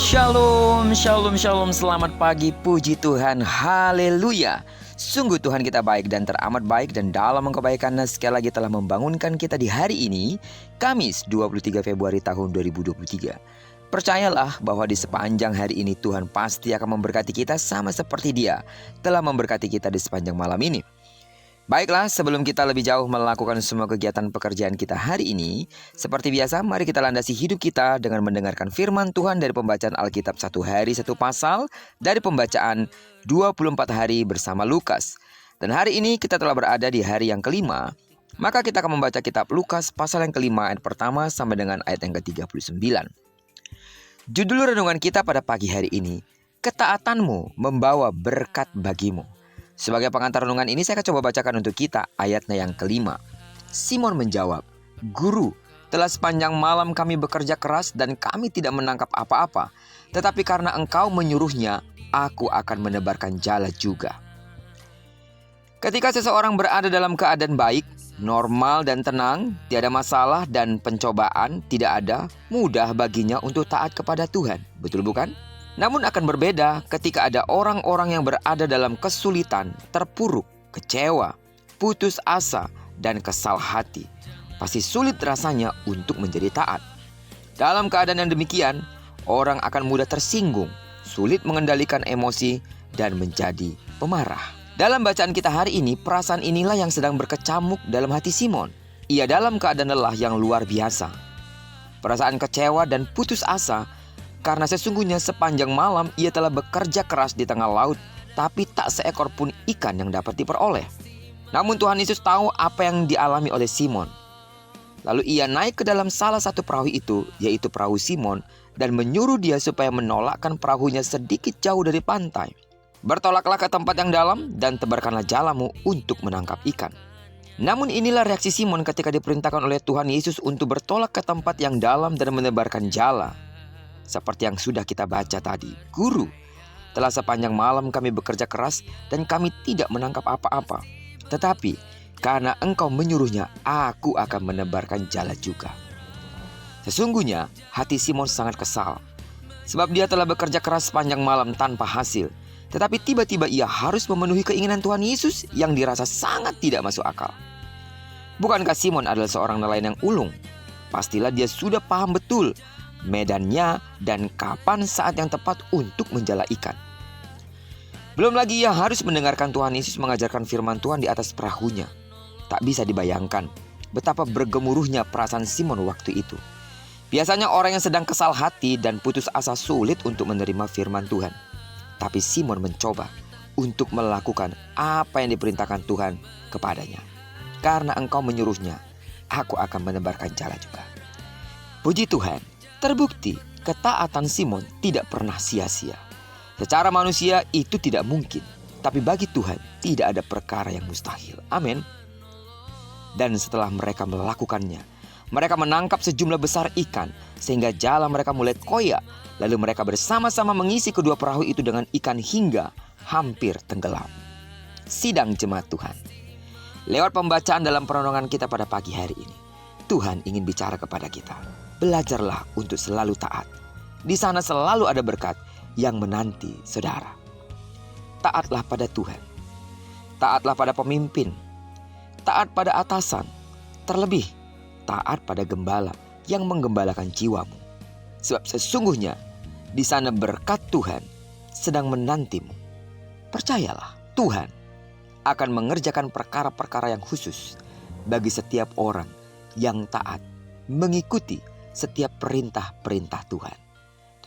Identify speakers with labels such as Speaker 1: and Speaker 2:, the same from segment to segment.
Speaker 1: Shalom, shalom, shalom, selamat pagi, puji Tuhan, haleluya. Sungguh Tuhan kita baik dan teramat baik, dan dalam kebaikan-Nya sekali lagi telah membangunkan kita di hari ini, Kamis 23 Februari tahun 2023. Percayalah bahwa di sepanjang hari ini Tuhan pasti akan memberkati kita sama seperti Dia telah memberkati kita di sepanjang malam ini. Baiklah, sebelum kita lebih jauh melakukan semua kegiatan pekerjaan kita hari ini, seperti biasa, mari kita landasi hidup kita dengan mendengarkan firman Tuhan dari pembacaan Alkitab satu hari satu pasal dari pembacaan 24 hari bersama Lukas. Dan hari ini kita telah berada di hari yang kelima, maka kita akan membaca kitab Lukas pasal yang kelima ayat pertama sampai dengan ayat yang ke-39. Judul renungan kita pada pagi hari ini, ketaatanmu membawa berkat bagimu. Sebagai pengantar renungan ini saya akan coba bacakan untuk kita ayatnya yang kelima. Simon menjawab, "Guru, telah sepanjang malam kami bekerja keras dan kami tidak menangkap apa-apa. Tetapi karena Engkau menyuruhnya, aku akan menebarkan jala juga." Ketika seseorang berada dalam keadaan baik, normal dan tenang, tiada masalah dan pencobaan tidak ada, mudah baginya untuk taat kepada Tuhan. Betul bukan? Namun akan berbeda ketika ada orang-orang yang berada dalam kesulitan, terpuruk, kecewa, putus asa, dan kesal hati. Pasti sulit rasanya untuk menjadi taat. Dalam keadaan yang demikian, orang akan mudah tersinggung, sulit mengendalikan emosi, dan menjadi pemarah. Dalam bacaan kita hari ini, perasaan inilah yang sedang berkecamuk dalam hati Simon. Ia dalam keadaan lelah yang luar biasa. Perasaan kecewa dan putus asa karena sesungguhnya sepanjang malam ia telah bekerja keras di tengah laut, tapi tak seekor pun ikan yang dapat diperoleh. Namun Tuhan Yesus tahu apa yang dialami oleh Simon. Lalu ia naik ke dalam salah satu perahu itu, yaitu perahu Simon, dan menyuruh dia supaya menolakkan perahunya sedikit jauh dari pantai. "Bertolaklah ke tempat yang dalam dan tebarkanlah jalamu untuk menangkap ikan." Namun inilah reaksi Simon ketika diperintahkan oleh Tuhan Yesus untuk bertolak ke tempat yang dalam dan menebarkan jala. Seperti yang sudah kita baca tadi, "Guru, telah sepanjang malam kami bekerja keras dan kami tidak menangkap apa-apa. Tetapi karena Engkau menyuruhnya, aku akan menebarkan jala juga." Sesungguhnya hati Simon sangat kesal, sebab dia telah bekerja keras sepanjang malam tanpa hasil. Tetapi tiba-tiba ia harus memenuhi keinginan Tuhan Yesus yang dirasa sangat tidak masuk akal. Bukankah Simon adalah seorang nelayan yang ulung? Pastilah dia sudah paham betul medannya dan kapan saat yang tepat untuk menjala ikan. Belum lagi ia harus mendengarkan Tuhan Yesus mengajarkan firman Tuhan di atas perahunya. Tak bisa dibayangkan betapa bergemuruhnya perasaan Simon waktu itu. Biasanya orang yang sedang kesal hati dan putus asa sulit untuk menerima firman Tuhan. Tapi Simon mencoba untuk melakukan apa yang diperintahkan Tuhan kepadanya. "Karena Engkau menyuruhnya, aku akan menebarkan jala juga." Puji Tuhan, terbukti ketaatan Simon tidak pernah sia-sia. Secara manusia itu tidak mungkin, tapi bagi Tuhan tidak ada perkara yang mustahil. Amin. Dan setelah mereka melakukannya, mereka menangkap sejumlah besar ikan sehingga jala mereka mulai koyak. Lalu mereka bersama-sama mengisi kedua perahu itu dengan ikan hingga hampir tenggelam. Sidang jemaat Tuhan. Lewat pembacaan dalam perenungan kita pada pagi hari ini, Tuhan ingin bicara kepada kita. Belajarlah untuk selalu taat. Di sana selalu ada berkat yang menanti saudara. Taatlah pada Tuhan. Taatlah pada pemimpin. Taat pada atasan. Terlebih, taat pada gembala yang menggembalakan jiwamu. Sebab sesungguhnya di sana berkat Tuhan sedang menantimu. Percayalah, Tuhan akan mengerjakan perkara-perkara yang khusus bagi setiap orang yang taat mengikuti setiap perintah-perintah Tuhan.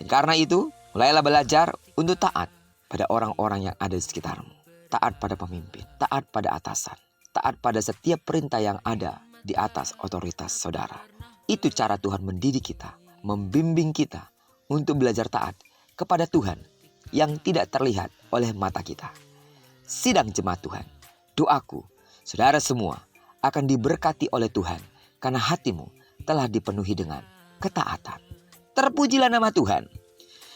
Speaker 1: Dan karena itu, mulailah belajar untuk taat pada orang-orang yang ada di sekitarmu. Taat pada pemimpin, taat pada atasan, taat pada setiap perintah yang ada di atas otoritas saudara. Itu cara Tuhan mendidik kita, membimbing kita untuk belajar taat kepada Tuhan yang tidak terlihat oleh mata kita. Sidang jemaat Tuhan, doaku, saudara semua akan diberkati oleh Tuhan karena hatimu telah dipenuhi dengan ketaatan. Terpujilah nama Tuhan.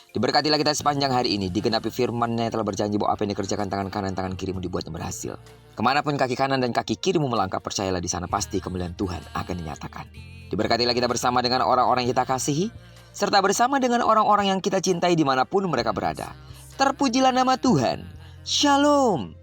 Speaker 1: Diberkatilah kita sepanjang hari ini, digenapi firman-Nya yang telah berjanji bahwa apa yang dikerjakan tangan kanan tangan kirimu dibuatnya berhasil. Kemanapun kaki kanan dan kaki kirimu melangkah, percayalah di sana pasti kemuliaan Tuhan akan dinyatakan. Diberkatilah kita bersama dengan orang-orang yang kita kasihi, serta bersama dengan orang-orang yang kita cintai dimanapun mereka berada. Terpujilah nama Tuhan. Shalom.